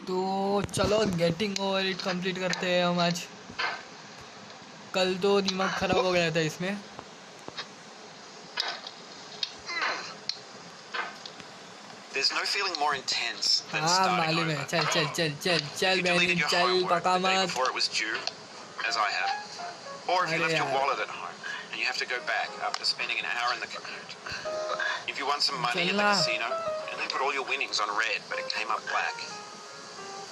तो चलो getting over it complete करते हैं हम आज। कल तो दिमाग खराब हो गया था इसमें। There's no feeling more intense than हाँ starting मालूम है। over. चल चल चल चल चल If you बहनी deleted your चल homework पका the day मत। before it was due, as I have, or if you अरे left your यार wallet at home and you have to go back after spending an hour in the commute. If you won some money at the चलना। casino and then put all your winnings on red but it came up black.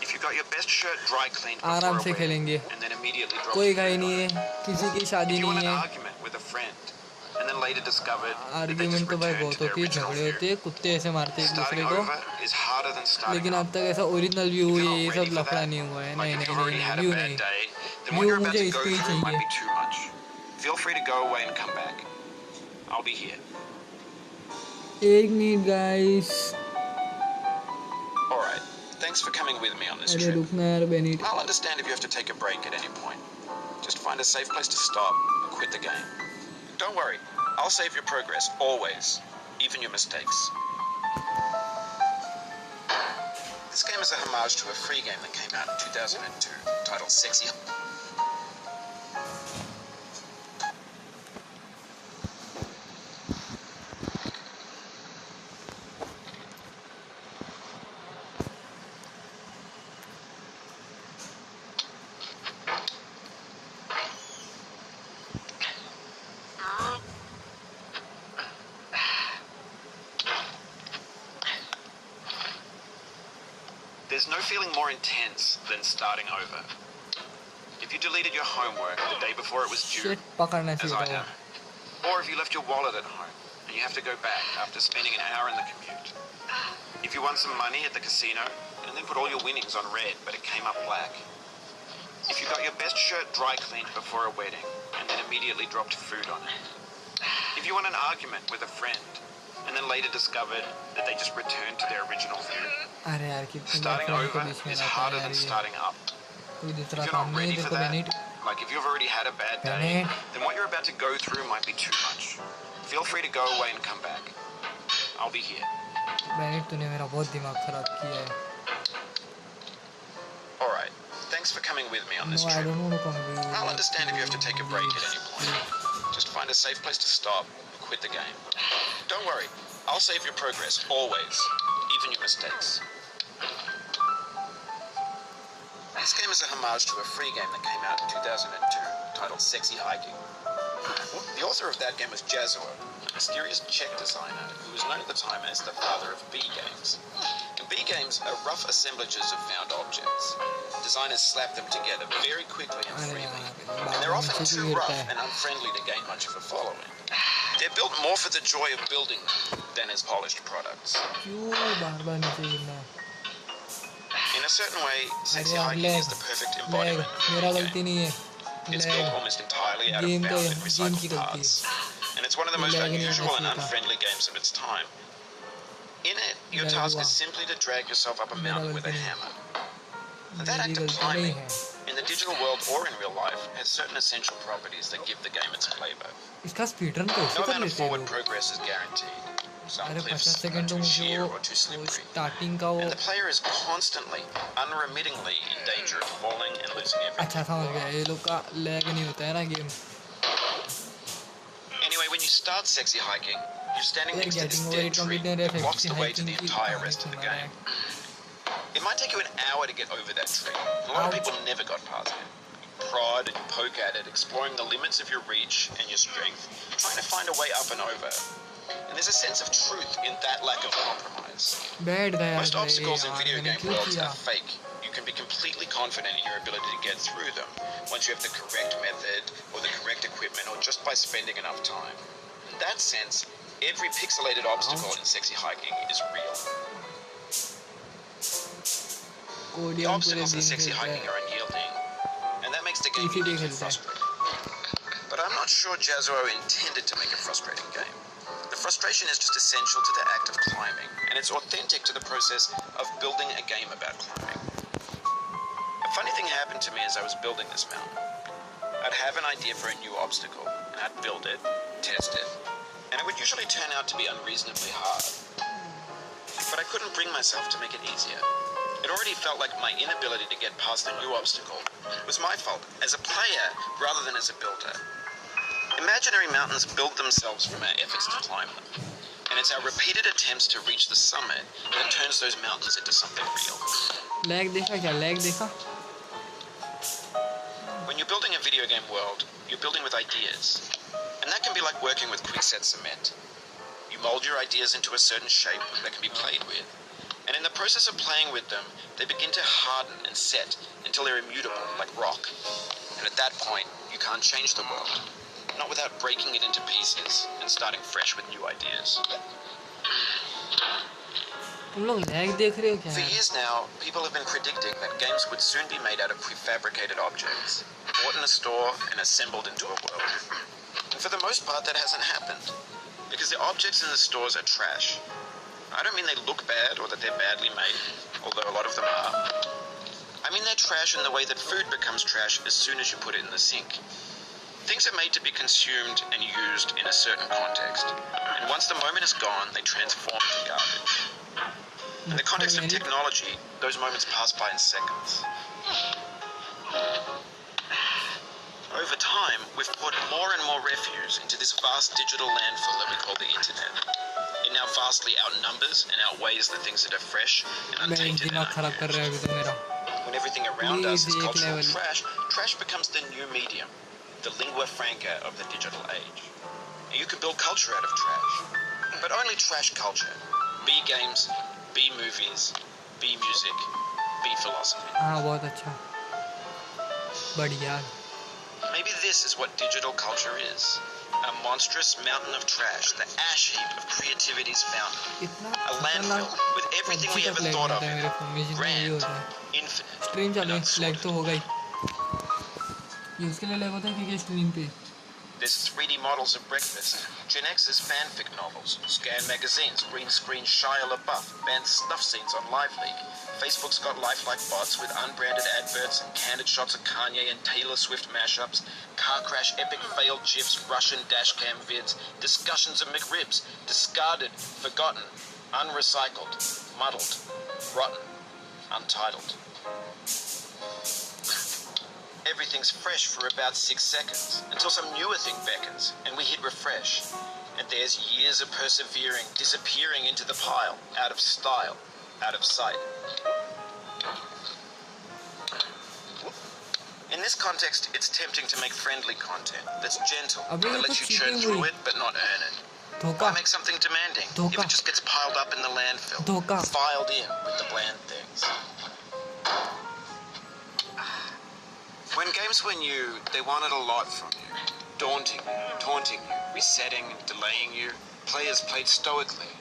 If you got your best shirt dry cleaned before आराम a से wedding खेलेंगे, and then immediately dropped कोई food घाई on नहीं it. है, किसी की If शादी you won नहीं an है। argument with a friend and then later discovered that they argument just तो भाई returned to बहुतों their की original झगड़े view. होते हैं, कुत्ते ऐसे मारते हैं एक Starting दूसरे को। over is harder than starting लेकिन अब up. तक ऐसा ओरिजिनल व्यू If ये you're not सब ready for लफड़ा that, नहीं हुआ है। like नहीं if नहीं you've already नहीं had a व्यू bad नहीं, day, then what view you're about मुझे to इस go पे ही through might चाहिए। be too much. Feel free to go away and come back. I'll be here. एक minute guys. All right. Thanks for coming with me on this अरे trip. रुकना यार beneath. I'll understand if you have to take a break at any point. Just find a safe place to stop and quit the game. Don't worry. I'll save your progress always, even your mistakes. This game is a homage to a free game that came out in 2002 titled Sexy. There's no feeling more intense than starting over. If you deleted your homework the day before it was due, shit पकड़ना as चाहिए I था have, or if you left your wallet at home and you have to go back after spending an hour in the commute. If you won some money at the casino and then put all your winnings on red but it came up black. If you got your best shirt dry cleaned before a wedding and then immediately dropped food on it. If you won an argument with a friend and then later discovered that they just returned to their original view. अरे यार कितनी बार Starting friend को over बीच में is लाता है harder यार than ये। starting up. कोई If दूसरा you're काम not नहीं है ready तेरे for को that, beneath. like if you've already had a bad day, beneath then what you're about to go through might be too much. Feel free to go away and come back. I'll be here. Beneath तूने मेरा बहुत दिमाग खराब किया है। All right. Thanks for coming with me on this No, I trip. don't want to come with you. I'll understand if you have to take a break at any point. Just find a safe place to stop and quit the game. Don't worry. I'll save your progress always, even your mistakes. This game is a homage to a free game that came out in 2002 titled Sexy Hiking. The author of that game was Jazuo, a mysterious Czech designer who was known at the time as the father of B games. And B games are rough assemblages of found objects. Designers slap them together very quickly and freely, and they're often too rough and unfriendly to gain much of a following. They're built more for the joy of building them than as polished products. क्यों बार-बार नीचे गिरना? In a certain way, Sexy अरे Hiking is the perfect embodiment of मेरा the गलती game. नहीं है। It's built almost entirely out of game bound and की recycled गलती है। parts, and it's one of the most unusual and unfriendly games of its time. In it, your task is simply to drag yourself up a mountain with a hammer. And that act of climbing, in the digital world or in real life, has certain essential properties that give the game its flavor. इसका स्पीडरन कैसे No कर amount of लेते हैं forward लोग? progress is guaranteed. Some अरे 50 cliffs are second तो too मुझे sheer वो or too slippery. स्टार्टिंग का वो And the player is constantly, unremittingly in danger of falling and losing everything. अच्छा समझ गया। ये लोग का लैग नहीं होता है ना game. Anyway, when you start Sexy Hiking, you're standing यार next to this getting over dead it tree complete नहीं that रहे blocks फिर the way to hiking the की entire कहानी rest of the सुना रहा game. है। It might take you an hour to get over that tree. A lot of people never got past it. You prod and you poke at it, exploring the limits of your reach and your strength, trying to find a way up and over. And there's a sense of truth in that lack of compromise. बैठ गया Most obstacles in video game worlds किया? are fake. You can be completely confident in your ability to get through them once you have the correct method or the correct equipment or just by spending enough time. In that sense, every pixelated obstacle in Sexy Hiking is real. The obstacles in Sexy Hiking are unyielding, and that makes the game uniquely frustrating. But I'm not sure Jazuo intended to make a frustrating game. The frustration is just essential to the act of climbing, and it's authentic to the process of building a game about climbing. A funny thing happened to me as I was building this mountain. I'd have an idea for a new obstacle, and I'd build it, test it, and it would usually turn out to be unreasonably hard. But I couldn't bring myself to make it easier. It already felt like my inability to get past the new obstacle was my fault as a player rather than as a builder. Imaginary mountains build themselves from our efforts to climb them, and it's our repeated attempts to reach the summit that turns those mountains into something real. Lag देखा क्या? Lag देखा? When you're building a video game world, you're building with ideas, and that can be like working with quickset cement. You mold your ideas into a certain shape that can be played with, and in the process of playing with them, they begin to harden and set until they're immutable, like rock. And at that point, you can't change the world, not without breaking it into pieces and starting fresh with new ideas. तुम लोग lag देख रहे हो क्या? For years now, people have been predicting that games would soon be made out of prefabricated objects, bought in a store and assembled into a world. And for the most part, that hasn't happened, because the objects in the stores are trash. I don't mean they look bad or that they're badly made, although a lot of them are. I mean they're trash in the way that food becomes trash as soon as you put it in the sink. Things are made to be consumed and used in a certain context, and once the moment is gone, they transform to garbage. In the context of technology, those moments pass by in seconds. Over time, we've poured more and more refuse into this vast digital landfill that we call the internet. It now vastly outnumbers and outweighs the things that are fresh and untainted in our hands. When everything around us is cultural trash, trash becomes the new medium, the lingua franca of the digital age. And you can build culture out of trash, but only trash culture. B games, B movies, B music, B philosophy. हाँ बहुत अच्छा, बढ़िया. Maybe this is what digital culture is. A monstrous mountain of trash, the ash heap of creativity's fountain. A landfill with everything we ever thought of in it. Grand, infinite, stream चालू है, lag तो होगा ही. ये उसके लिए lag होता है क्योंकि स्ट्रीम पे. There's 3D models of breakfast, Gen X's fanfic novels, Scan magazines, green screen Shia LaBeouf, banned snuff scenes on LiveLeak. Facebook's got lifelike bots with unbranded adverts and candid shots of Kanye and Taylor Swift mashups, car crash epic failed GIFs, Russian dashcam vids, discussions of McRibs, discarded, forgotten, unrecycled, muddled, rotten, untitled. Everything's fresh for about 6 seconds, until some newer thing beckons, and we hit refresh. And there's years of persevering, disappearing into the pile, out of style, out of sight. In this context, it's tempting to make friendly content that's gentle, that lets you churn through it but not earn it. Why make something demanding if it just gets piled up in the landfill, filed in with the bland things? When games were new, they wanted a lot from you. Daunting you, taunting you, resetting, delaying you. Players played stoically.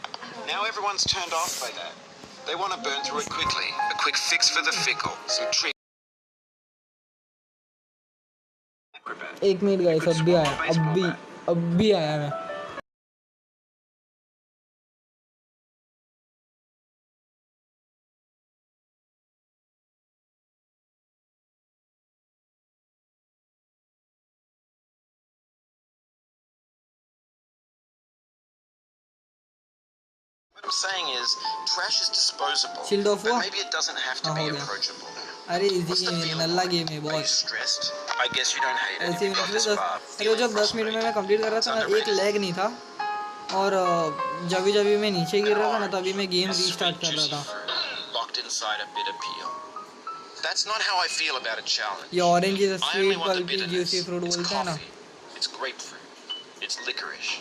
Now everyone's turned off by that. They want to burn through it quickly. A quick fix for the fickle. Some trick. एक minute guys, अब भी आया मैं. What I'm saying is, trash is disposable, Shield off but हुआ? maybe it doesn't have to be approachable. अरे What's easy the game है, feeling नल्ला like? Game है Are you बहुत. stressed? I guess you don't hate it. ऐसे You got this मतलब far. अरे जब 10 minute में मैं कंप्लीट कर रहा था ना, एक लैग नहीं था, और जब भी मैं नीचे गिर रहा था ना, तभी मैं गेम रीस्टार्ट कर रहा था. Locked inside a bitter peel. That's not how I feel about a challenge. ये orange is I only sweet want the pulpy bitterness. Juicy fruit It's बोलते हैं ना. coffee. It's grapefruit. It's licorice.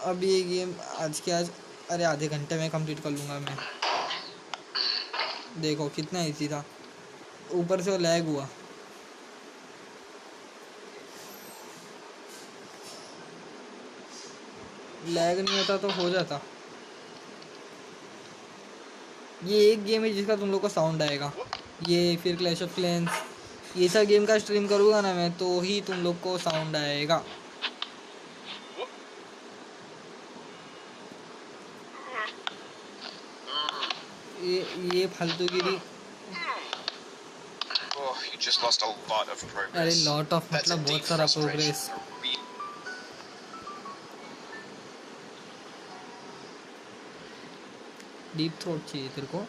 अब ये game आज के आज, अरे आधे घंटे में कंप्लीट कर लूँगा मैं. देखो कितना इजी था, ऊपर से वो लैग हुआ. लैग नहीं होता तो हो जाता। ये एक गेम है जिसका तुम लोग को साउंड आएगा, ये फिर क्लैश ऑफ क्लैंस, ये सब गेम का स्ट्रीम करूँगा ना मैं तो ही तुम लोग को साउंड आएगा। ये फालतूगिरी। Oh, you just lost a lot of progress. अरे लॉट ऑफ That's मतलब a बहुत deep सारा frustration. प्रोग्रेस। डीप थ्रोट चाहिए तेरे को।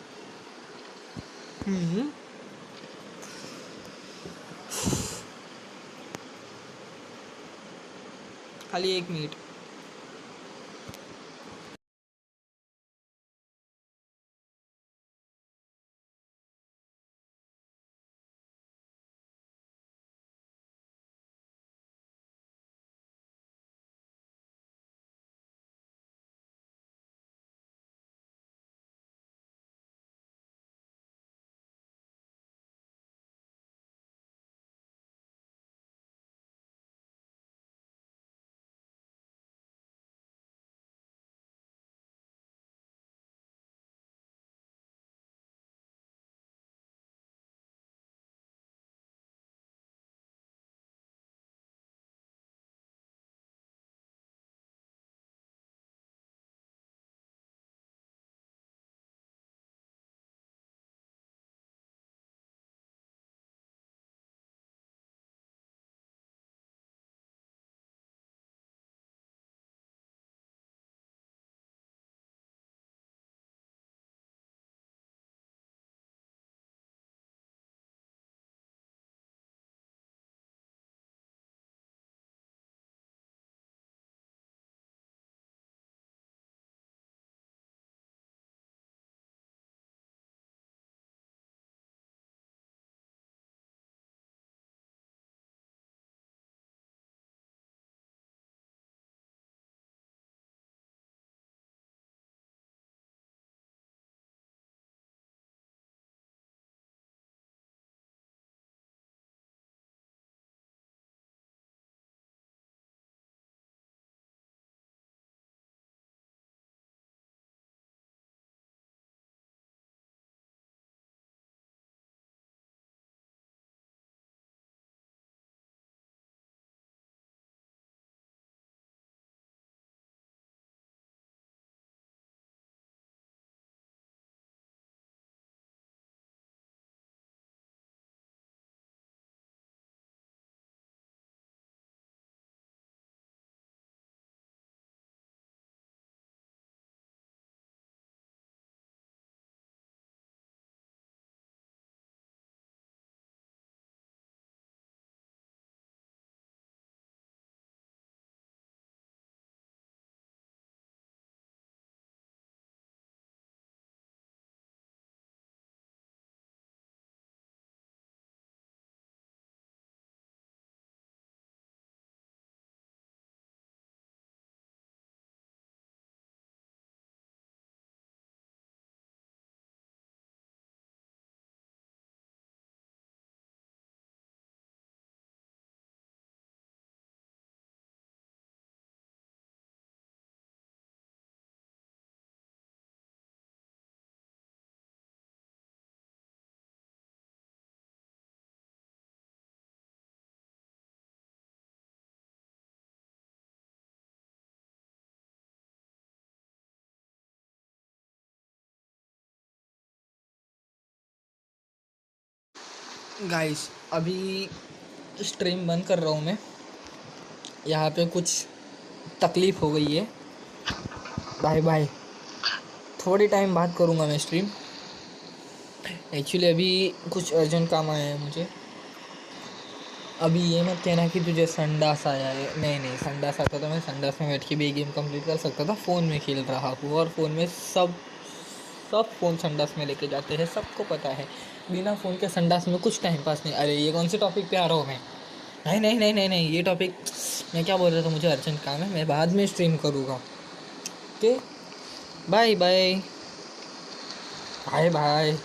खाली 1 मिनट। गाइस अभी स्ट्रीम बंद कर रहा हूँ मैं, यहाँ पे कुछ तकलीफ़ हो गई है। Bye bye. थोड़ी टाइम बाद करूँगा मैं स्ट्रीम। एक्चुअली अभी कुछ अर्जेंट काम आया है मुझे। अभी ये मत कहना कि तुझे संडास आया है, नहीं नहीं, संडास आता तो मैं संडास में बैठ के भी गेम कंप्लीट कर सकता था। फ़ोन में खेल रहा हूँ और फ़ोन में सब फ़ोन संडास में लेके जाते हैं, सबको पता है। बिना फ़ोन के संडास में कुछ टाइम पास नहीं। अरे ये कौन से टॉपिक पे आ रहा हूँ मैं? नहीं नहीं नहीं नहीं नहीं, ये टॉपिक मैं क्या बोल रहा था, मुझे अर्जेंट काम है, मैं बाद में स्ट्रीम करूँगा। Okay bye bye bye bye.